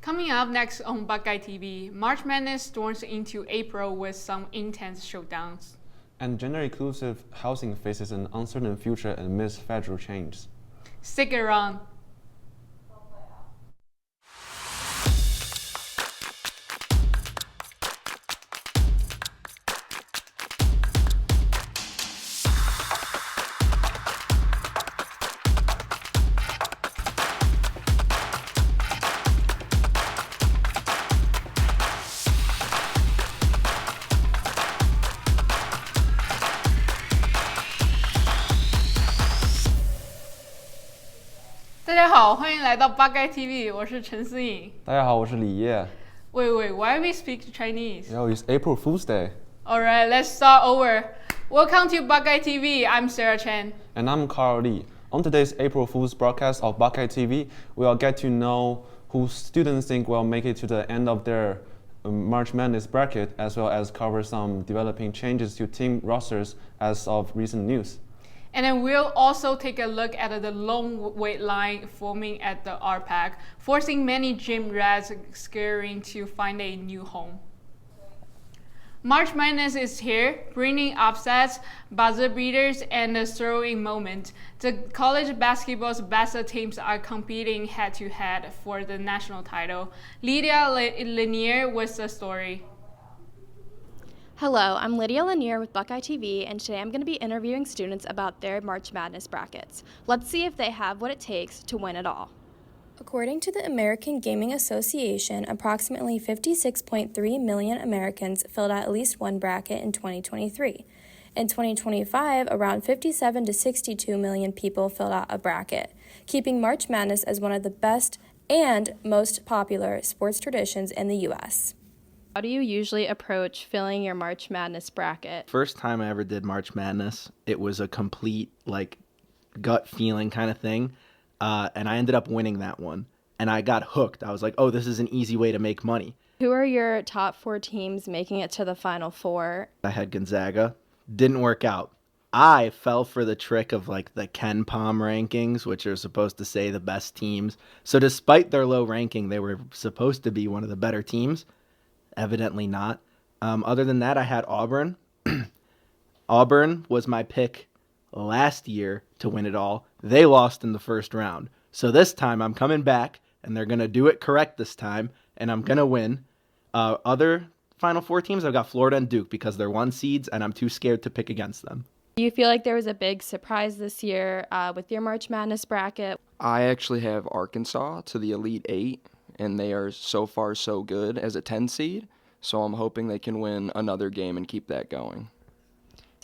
Coming up next on Buckeye TV, March Madness storms into April with some intense showdowns. And gender-inclusive housing faces an uncertain future amidst federal changes. Stick around.大家好，欢迎来到Buckeye TV，我是陈思颖。大家好，我是李烨。Wait, why we speak Chinese? It's April Fool's Day. Alright, let's start over. Welcome to Buckeye TV. I'm Sarah Chen. And I'm Carl Lee. On today's April Fool's broadcast of Buckeye TV, we'll get to know who students think will make it to the end of their March Madness bracket, as well as cover some developing changes to team rosters as of recent news. And then we'll also take a look at the long wait line forming at the RPAC, forcing many gym rats scurrying to find a new home. March Madness is here, bringing upsets, buzzer beaters, and a thrilling moment. The college basketball's best teams are competing head-to-head for the national title. Lydia Lanier with the story. Hello, I'm Lydia Lanier with Buckeye TV, and today I'm going to be interviewing students about their March Madness brackets. Let's see if they have what it takes to win it all. According to the American Gaming Association, approximately 56.3 million Americans filled out at least one bracket in 2023. In 2025, around 57 to 62 million people filled out a bracket, keeping March Madness as one of the best and most popular sports traditions in the U.S. How do you usually approach filling your March Madness bracket? First time I ever did March Madness, it was a complete, gut feeling kind of thing. And I ended up winning that one. And I got hooked. I was like, oh, this is an easy way to make money. Who are your top 4 teams making it to the Final Four? I had Gonzaga. Didn't work out. I fell for the trick of the Ken Pom rankings, which are supposed to say the best teams. So despite their low ranking, they were supposed to be one of the better teams. Evidently not. Other than that, I had Auburn. Auburn was my pick last year to win it all. They lost in the first round. So this time I'm coming back, and they're going to do it correct this time, and I'm going to win. Other Final Four teams, I've got Florida and Duke because they're 1 seeds, and I'm too scared to pick against them. Do you feel like there was a big surprise this year with your March Madness bracket? I actually have Arkansas to the Elite 8. And they are so far so good as a 10 seed, so I'm hoping they can win another game and keep that going.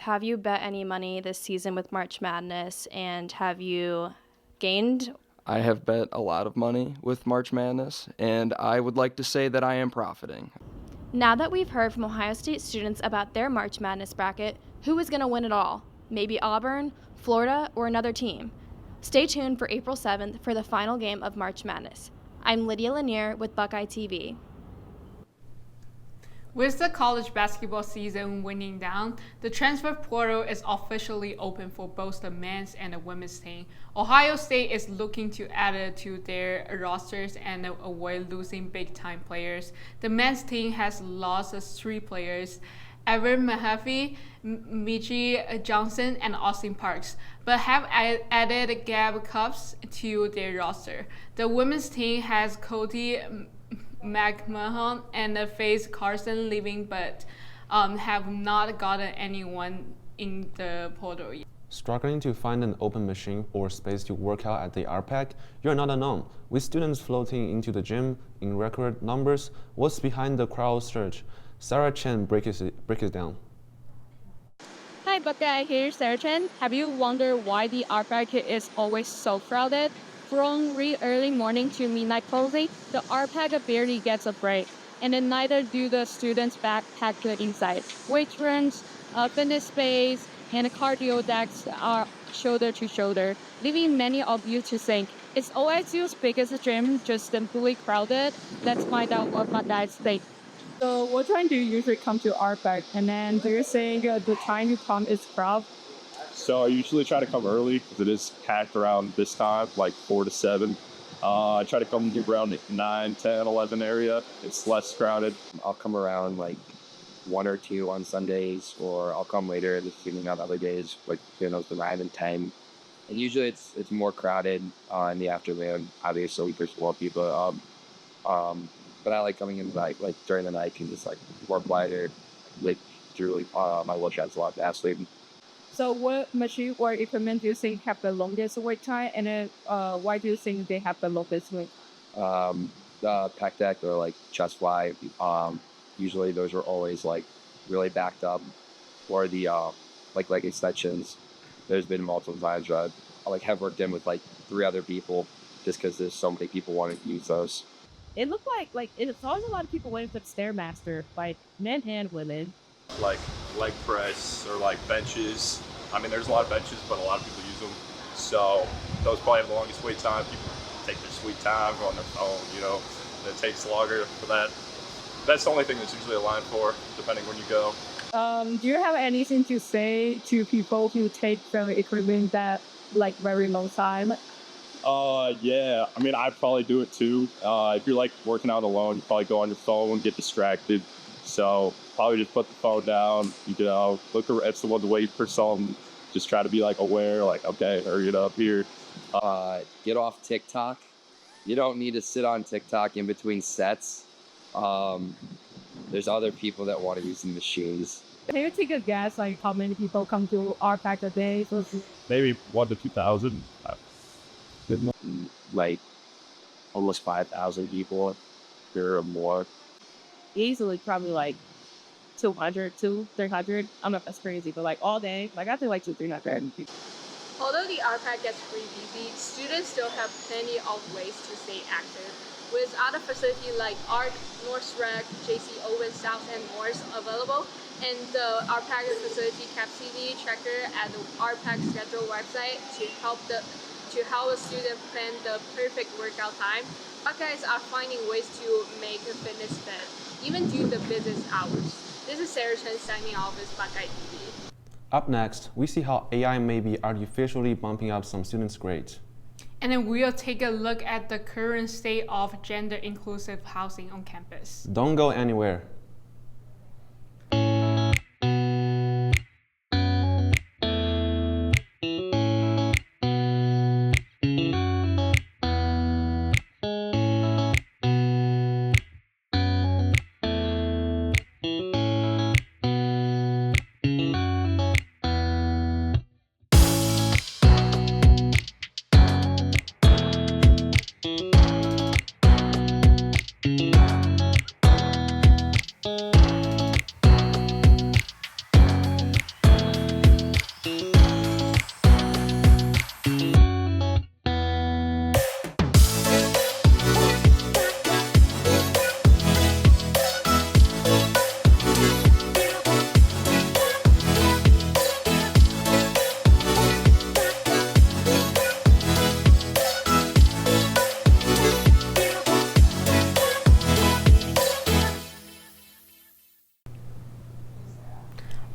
Have you bet any money this season with March Madness, and have you gained? I have bet a lot of money with March Madness, and I would like to say that I am profiting. Now that we've heard from Ohio State students about their March Madness bracket, who is going to win it all? Maybe Auburn, Florida, or another team? Stay tuned for April 7th for the final game of March Madness. I'm Lydia Lanier with Buckeye TV. With the college basketball season winding down, the transfer portal is officially open for both the men's and the women's team. Ohio State is looking to add it to their rosters and avoid losing big-time players. The men's team has lost 3 players, Evan Mahaffey, Michi Johnson, and Austin Parks, but have added Gab Cups to their roster. The women's team has Cody McMahon and Faith Carson leaving, but have not gotten anyone in the portal yet. Struggling to find an open machine or space to work out at the RPAC? You're not alone. With students floating into the gym in record numbers, what's behind the crowd surge? Sarah Chen breaks it down. Hi Buckeye, here's Sarah Chen. Have you wondered why the RPAC is always so crowded? From really early morning to midnight closing, the RPAC barely gets a break. And then neither do the students backpack to the inside. Weight rooms, fitness space, and cardio decks are shoulder to shoulder, leaving many of you to think, is OSU's biggest gym just simply crowded? Let's find out what my guys think. So what time do you usually come to RPAC? And then do you think the time you come is crowded? So I usually try to come early because it is packed around this time, like 4 to 7. I try to come around 9, 10, 11 area. It's less crowded. I'll come around like 1 or 2 on Sundays, or I'll come later this evening on other days, like the 9 and 10. And usually it's more crowded in the afternoon. Obviously, there's more people. But I like coming in like during the night and just like more quieter. Like through my little chat's a lot fast sleeping. So what machine or equipment do you think have the longest wait time, and then why do you think they have the longest wait? The pack deck or like chest fly. Usually those are always like really backed up, or the like leg extensions. There's been multiple times where I like have worked in with like 3 other people just because there's so many people wanting to use those. It looked like it's always a lot of people waiting for the Stairmaster, like men and women. Like leg press or like benches. I mean, there's a lot of benches, but a lot of people use them. So those probably have the longest wait time. People take their sweet time, go on their phone, and it takes longer for that. That's the only thing that's usually a line for, depending when you go. Do you have anything to say to people who take the equipment that like very long time? Yeah. I mean, I'd probably do it too. If you're like working out alone, you probably go on your phone, get distracted. So probably just put the phone down, look at someone to wait for something. Just try to be like aware, like, okay, hurry it up here. Get off TikTok. You don't need to sit on TikTok in between sets. There's other people that want to use the machines. Can you take a guess like how many people come to RPAC a day? Maybe 1 to 2,000. Like almost 5,000 people, if there are more. Easily probably like 200 to 300. I don't know if that's crazy, but like all day, like I think like 200-300 people. Although the RPAC gets pretty busy, students still have plenty of ways to stay active. With other facilities like Art, North Rec, JC Owen, South, and more available, and the RPAC facility capacity tracker at the RPAC schedule website to help a student plan the perfect workout time, Buckeyes are finding ways to make a fitness fit, even during the business hours. This is Sarah Chen signing off with Buckeye TV. Up next, we see how AI may be artificially bumping up some students' grades. And then we'll take a look at the current state of gender-inclusive housing on campus. Don't go anywhere.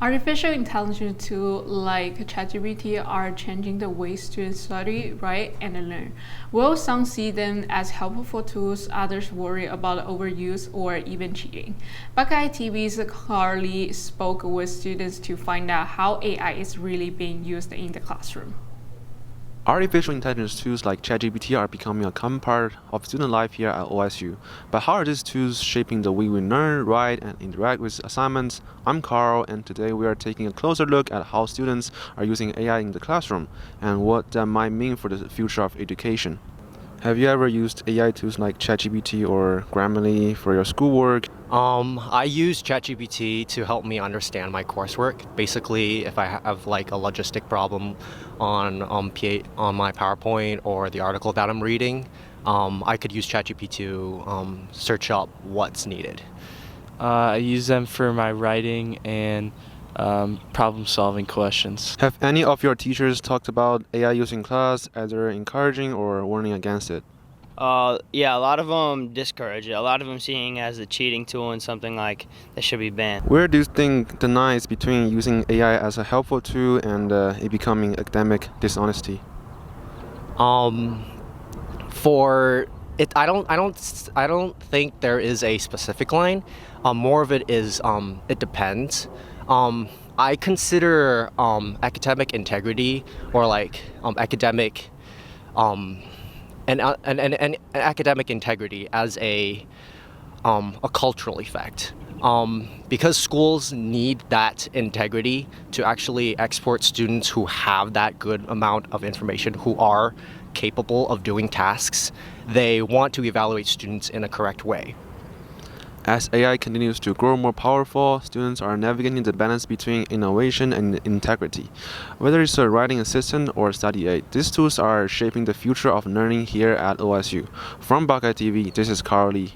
Artificial intelligence tools like ChatGPT are changing the way students study, write, and learn. While some see them as helpful tools, others worry about overuse or even cheating. Buckeye TV's Carly spoke with students to find out how AI is really being used in the classroom. Artificial intelligence tools like ChatGPT are becoming a common part of student life here at OSU. But how are these tools shaping the way we learn, write, and interact with assignments? I'm Carl, and today we are taking a closer look at how students are using AI in the classroom and what that might mean for the future of education. Have you ever used AI tools like ChatGPT or Grammarly for your schoolwork? I use ChatGPT to help me understand my coursework. Basically, if I have like a logistic problem on my PowerPoint or the article that I'm reading, I could use ChatGPT to search up what's needed. I use them for my writing and problem-solving questions. Have any of your teachers talked about AI use in class, either encouraging or warning against it? Yeah, a lot of them discourage it. A lot of them seeing it as a cheating tool and something like that should be banned. Where do you think the line is between using AI as a helpful tool and it becoming academic dishonesty? For it, I don't think there is a specific line. More of it is it depends. I consider academic integrity or like academic and academic integrity as a cultural effect. Because schools need that integrity to actually export students who have that good amount of information, who are capable of doing tasks. They want to evaluate students in a correct way. As AI continues to grow more powerful, students are navigating the balance between innovation and integrity. Whether it's a writing assistant or study aid, these tools are shaping the future of learning here at OSU. From Buckeye TV, this is Carl Lee.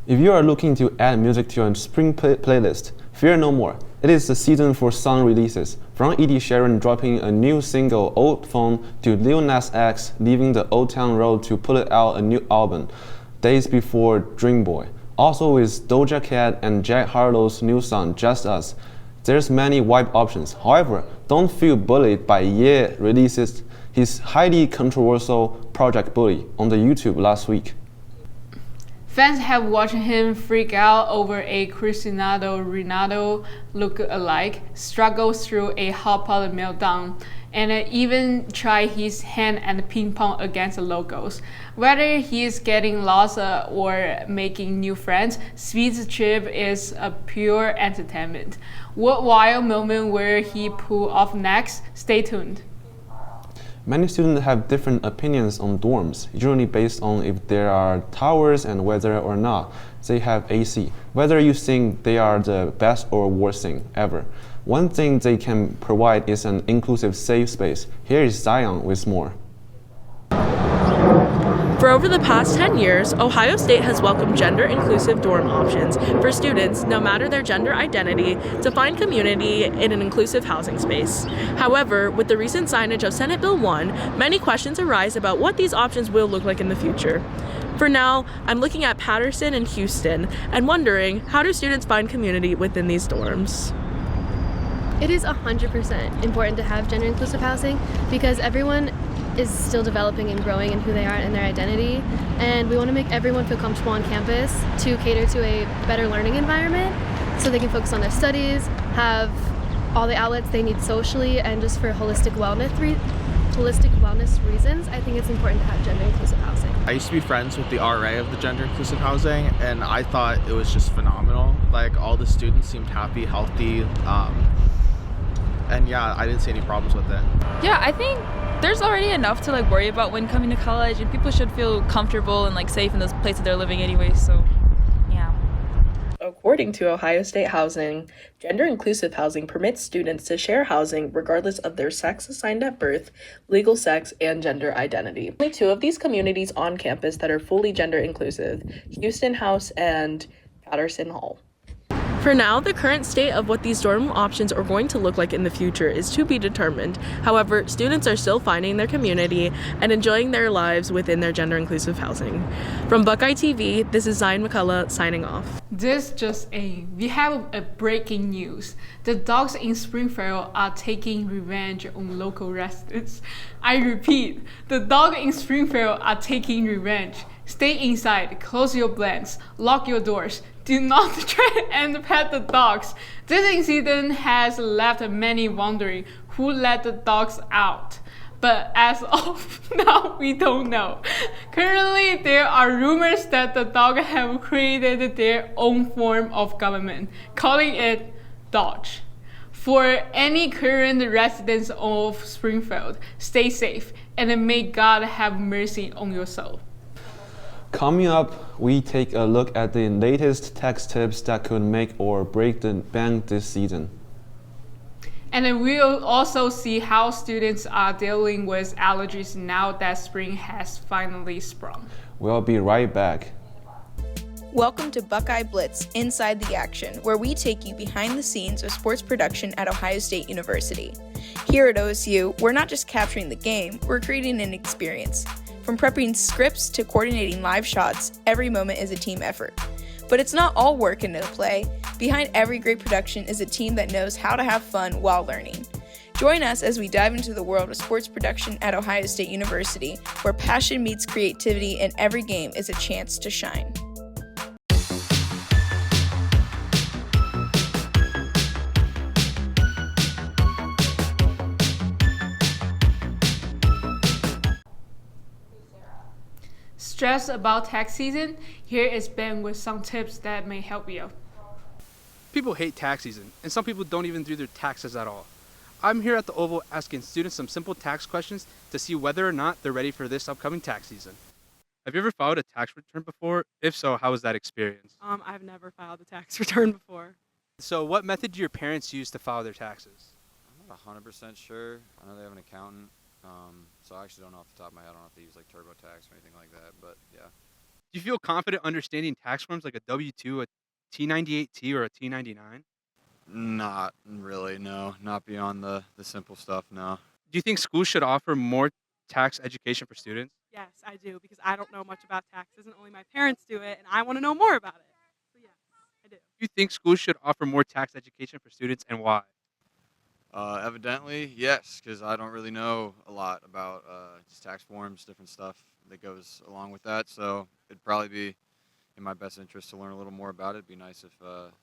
If you are looking to add music to your spring playlist, fear no more. It is the season for song releases. From Ed Sheeran dropping a new single, Old Phone, to Lil Nas X leaving the Old Town Road to put out a new album, days before Dream Boy. Also with Doja Cat and Jack Harlow's new song, Just Us. There's many wide options. However, don't feel bullied by Ye releases his highly controversial Project Bully on the YouTube last week. Fans have watched him freak out over a Cristiano Ronaldo look-alike, struggle through a hot pot meltdown, and even try his hand at ping pong against the locals. Whether he is getting lost or making new friends, Speed's trip is a pure entertainment. What wild moment will he pull off next? Stay tuned. Many students have different opinions on dorms, usually based on if there are towers and whether or not they have AC, whether you think they are the best or worst thing ever. One thing they can provide is an inclusive safe space. Here is Zion with more. For over the past 10 years, Ohio State has welcomed gender-inclusive dorm options for students, no matter their gender identity, to find community in an inclusive housing space. However, with the recent signage of Senate Bill 1, many questions arise about what these options will look like in the future. For now, I'm looking at Patterson and Houston and wondering, how do students find community within these dorms? It is 100% important to have gender-inclusive housing because everyone is still developing and growing in who they are and their identity, and we want to make everyone feel comfortable on campus to cater to a better learning environment so they can focus on their studies, have all the outlets they need socially, and just for holistic wellness reasons, I think it's important to have gender-inclusive housing. I used to be friends with the RA of the gender-inclusive housing, and I thought it was just phenomenal. Like, all the students seemed happy, healthy, and yeah, I didn't see any problems with it. Yeah, I think there's already enough to worry about when coming to college, and people should feel comfortable and safe in those places they're living anyway, so yeah. According to Ohio State Housing, gender-inclusive housing permits students to share housing regardless of their sex assigned at birth, legal sex, and gender identity. Only two of these communities on campus that are fully gender-inclusive, Houston House and Patterson Hall. For now, the current state of what these dorm options are going to look like in the future is to be determined. However, students are still finding their community and enjoying their lives within their gender-inclusive housing. From Buckeye TV, this is Zion McCullough signing off. This just in. We have a breaking news. The dogs in Springfield are taking revenge on local residents. I repeat, the dogs in Springfield are taking revenge. Stay inside, close your blinds, lock your doors. Do not try and pet the dogs. This incident has left many wondering who let the dogs out. But as of now, we don't know. Currently, there are rumors that the dogs have created their own form of government, calling it Dodge. For any current residents of Springfield, stay safe and may God have mercy on your soul. Coming up, we take a look at the latest tech tips that could make or break the bank this season. And then we'll also see how students are dealing with allergies now that spring has finally sprung. We'll be right back. Welcome to Buckeye Blitz, Inside the Action, where we take you behind the scenes of sports production at Ohio State University. Here at OSU, we're not just capturing the game, we're creating an experience. From prepping scripts to coordinating live shots, every moment is a team effort. But it's not all work and no play. Behind every great production is a team that knows how to have fun while learning. Join us as we dive into the world of sports production at Ohio State University, where passion meets creativity and every game is a chance to shine. Stressed about tax season? Here is Ben with some tips that may help you. People hate tax season, and some people don't even do their taxes at all. I'm here at the Oval asking students some simple tax questions to see whether or not they're ready for this upcoming tax season. Have you ever filed a tax return before? If so, how was that experience? I've never filed a tax return before. So what method do your parents use to file their taxes? I'm not 100% sure. I know they have an accountant, so I actually don't know off the top of my head. I don't know if they use like TurboTax or anything like that, but yeah. Do you feel confident understanding tax forms like a W-2, a T98T, or a T99? Not really, no. Not beyond the simple stuff, no. Do you think schools should offer more tax education for students? Yes, I do, because I don't know much about taxes and only my parents do it, and I want to know more about it. So yes, I do. Do you think schools should offer more tax education for students, and why? Evidently, yes, because I don't really know a lot about just tax forms, different stuff that goes along with that, so it'd probably be in my best interest to learn a little more about it. It'd be nice if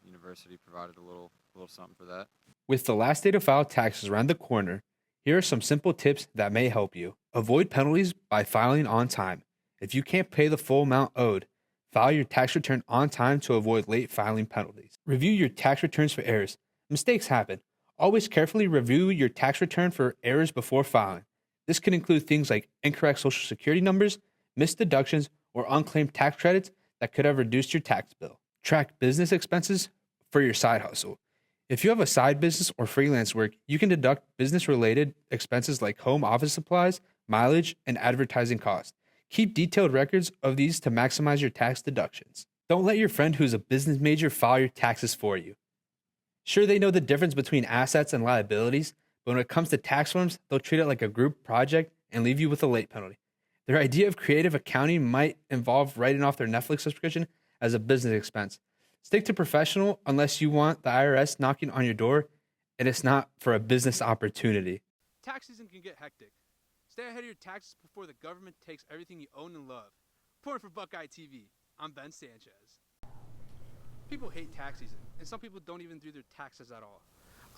university provided a little something for that. With the last day to file taxes around the corner, here are some simple tips that may help you. Avoid penalties by filing on time. If you can't pay the full amount owed, file your tax return on time to avoid late filing penalties. Review your tax returns for errors. Mistakes happen. Always carefully review your tax return for errors before filing. This can include things like incorrect social security numbers, missed deductions, or unclaimed tax credits that could have reduced your tax bill. Track business expenses for your side hustle. If you have a side business or freelance work, you can deduct business-related expenses like home office supplies, mileage, and advertising costs. Keep detailed records of these to maximize your tax deductions. Don't let your friend who's a business major file your taxes for you. Sure, they know the difference between assets and liabilities, but when it comes to tax forms, they'll treat it like a group project and leave you with a late penalty. Their idea of creative accounting might involve writing off their Netflix subscription as a business expense. Stick to professional unless you want the IRS knocking on your door and it's not for a business opportunity. Tax season can get hectic. Stay ahead of your taxes before the government takes everything you own and love. Reporting for Buckeye TV, I'm Ben Sanchez. People hate tax season, and some people don't even do their taxes at all.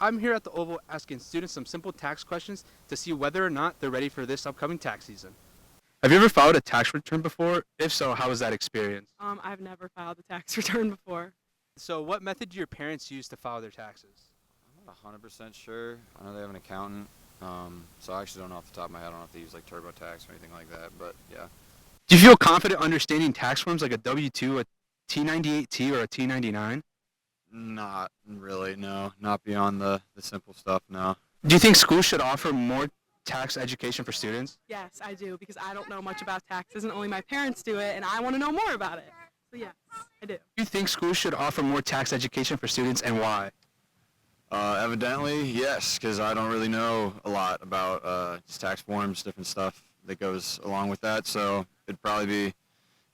I'm here at the Oval asking students some simple tax questions to see whether or not they're ready for this upcoming tax season. Have you ever filed a tax return before? If so, how was that experience? I've never filed a tax return before. So what method do your parents use to file their taxes? I'm not 100% sure. I know they have an accountant, so I actually don't know off the top of my head. I don't know if they use like TurboTax or anything like that, but yeah. Do you feel confident understanding tax forms like a W-2, a T98T, or a T99? Not really, no. Not beyond the simple stuff, no. Do you think schools should offer more tax education for students? Yes, I do, because I don't know much about taxes and only my parents do it, and I want to know more about it. So yes, I do. Do you think schools should offer more tax education for students, and why? Evidently, yes, because I don't really know a lot about just tax forms, different stuff that goes along with that, so it'd probably be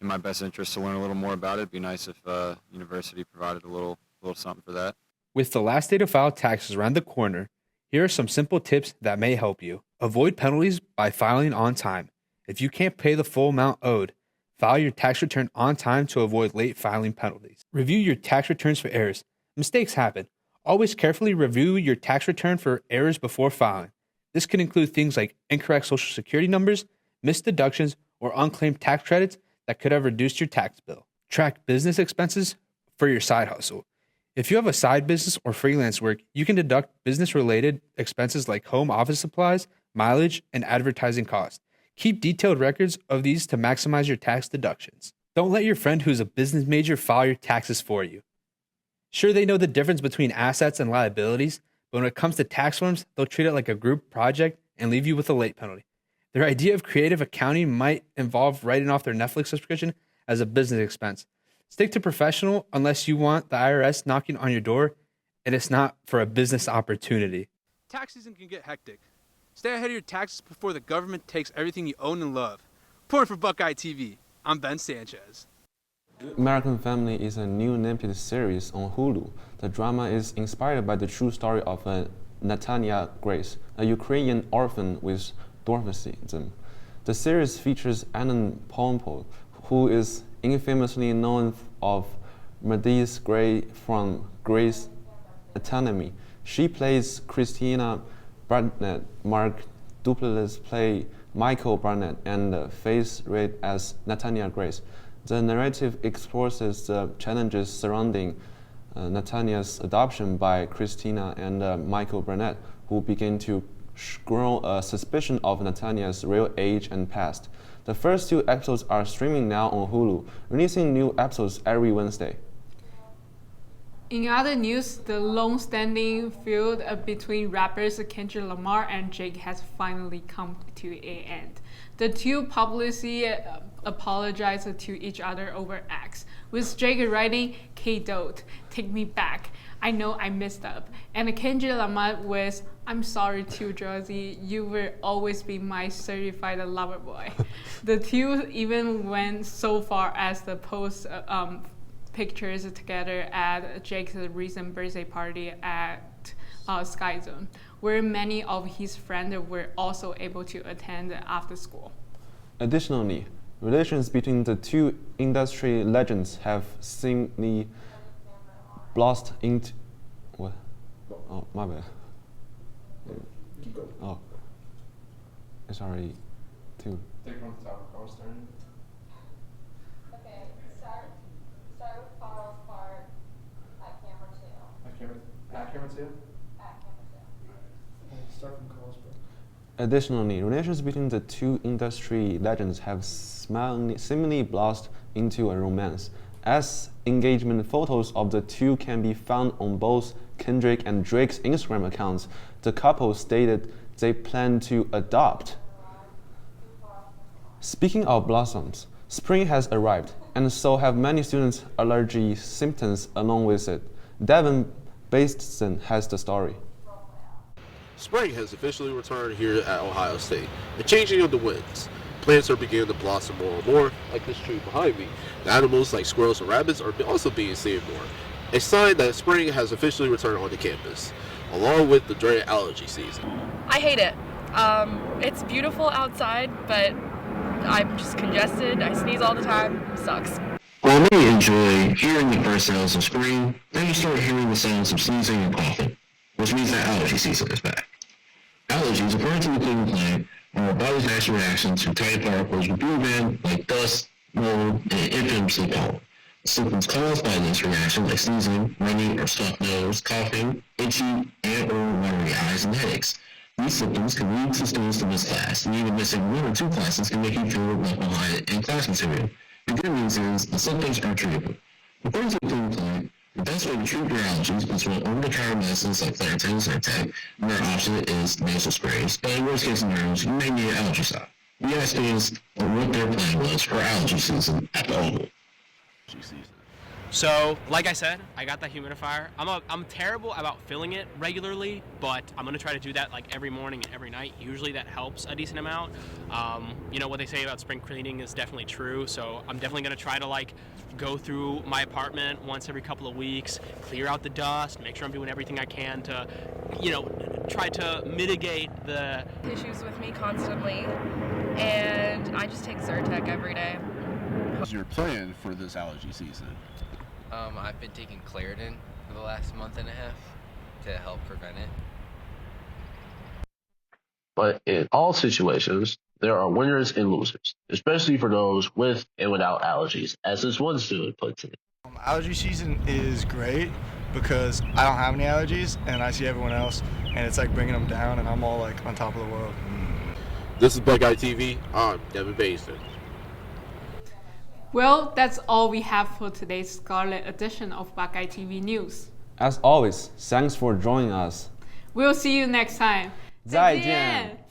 in my best interest to learn a little more about it. It'd be nice if university provided a little something for that. With the last day to file taxes around the corner, here are some simple tips that may help you. Avoid penalties by filing on time. If you can't pay the full amount owed, file your tax return on time to avoid late filing penalties. Review your tax returns for errors. Mistakes happen. Always carefully review your tax return for errors before filing. This can include things like incorrect social security numbers, missed deductions, or unclaimed tax credits that could have reduced your tax bill. Track business expenses for your side hustle. If you have a side business or freelance work, you can deduct business-related expenses like home office supplies, mileage, and advertising costs. Keep detailed records of these to maximize your tax deductions. Don't let your friend who's a business major file your taxes for you. Sure, they know the difference between assets and liabilities, but when it comes to tax forms, they'll treat it like a group project and leave you with a late penalty. Their idea of creative accounting might involve writing off their Netflix subscription as a business expense. Stick to professional unless you want the IRS knocking on your door and it's not for a business opportunity. Tax season can get hectic. Stay ahead of your taxes before the government takes everything you own and love. Reporting for Buckeye TV, I'm Ben Sanchez. American Family is a new limited series on Hulu. The drama is inspired by the true story of a Natanya Grace, a Ukrainian orphan with dwarfism. The series features Anna Pompol, who is infamously known of Meredith Grey from Grey's Anatomy. She plays Christina Barnett, Mark Duplass plays Michael Barnett, and Faith Reid as Natanya Grace. The narrative explores the challenges surrounding Natanya's adoption by Christina and Michael Barnett, who begin to grow a suspicion of Natanya's real age and past. The first 2 episodes are streaming now on Hulu, releasing new episodes every Wednesday. In other news, the long-standing feud between rappers Kendrick Lamar and Drake has finally come to an end. The two publicly apologized to each other over X, with Drake writing, "K-Dote, take me back. I know I messed up." And Kendrick Lamar with, "I'm sorry too, Josie. You will always be my certified lover boy." The two even went so far as to post pictures together at Jake's recent birthday party at Sky Zone, where many of his friends were also able to attend after school. Additionally, relations between the two industry legends have seemingly blossomed into... What? Oh, my bad. Oh. It's already 2. Take from the top. I was starting. Okay, start with Carl's part at camera 2. At camera 2? At camera 2. Start from Carl's part. Additionally, relations between the two industry legends have seemingly blossomed into a romance, as engagement photos of the two can be found on both Kendrick and Drake's Instagram accounts. The couple stated they plan to adopt. Speaking of blossoms, spring has arrived, and so have many students' allergy symptoms along with it. Devin Baston has the story. Spring has officially returned here at Ohio State. The changing of the winds. Plants are beginning to blossom more and more, like this tree behind me. The animals like squirrels and rabbits are also being seen more. A sign that spring has officially returned onto campus, along with the dreaded allergy season. I hate it. It's beautiful outside, but I'm just congested. I sneeze all the time. It sucks. While many enjoy hearing the first sounds of spring, then you start hearing the sounds of sneezing and coughing, which means that allergy season is back. Allergies, according to the Cleveland Clinic, are our body's natural reaction to tiny particles we breathe in, like dust, mold, and infamously pollen. Symptoms caused by this reaction, like sneezing, runny or stuffed nose, coughing, itchy, and or watery eyes, and headaches. These symptoms can lead to students to miss class, and even missing 1 or 2 classes can make you feel left behind in class material. The good news is the symptoms are treatable. According to the Cleveland Clinic, the best way to treat your allergies is with over-the-counter medicines like Claritin and Zyrtec. Another option is nasal sprays, but in worst case scenarios, you may need an allergy stop. We asked students what their plan was for allergy season at the Oval. So, like I said, I got that humidifier. I'm terrible about filling it regularly, but I'm gonna try to do that like every morning and every night. Usually that helps a decent amount. You know, what they say about spring cleaning is definitely true, so I'm definitely gonna try to like go through my apartment once every couple of weeks, clear out the dust, make sure I'm doing everything I can to, you know, try to mitigate the Issues with me constantly, and I just take Zyrtec every day. What's your plan for this allergy season? I've been taking Claritin for the last month and a half to help prevent it. But in all situations, there are winners and losers, especially for those with and without allergies, as this one student puts it. Allergy season is great because I don't have any allergies and I see everyone else and it's like bringing them down and I'm all like on top of the world. This is Buckeye TV. I'm Devin Baston. Well, that's all we have for today's Scarlet edition of Buckeye TV News. As always, thanks for joining us. We'll see you next time. 再见。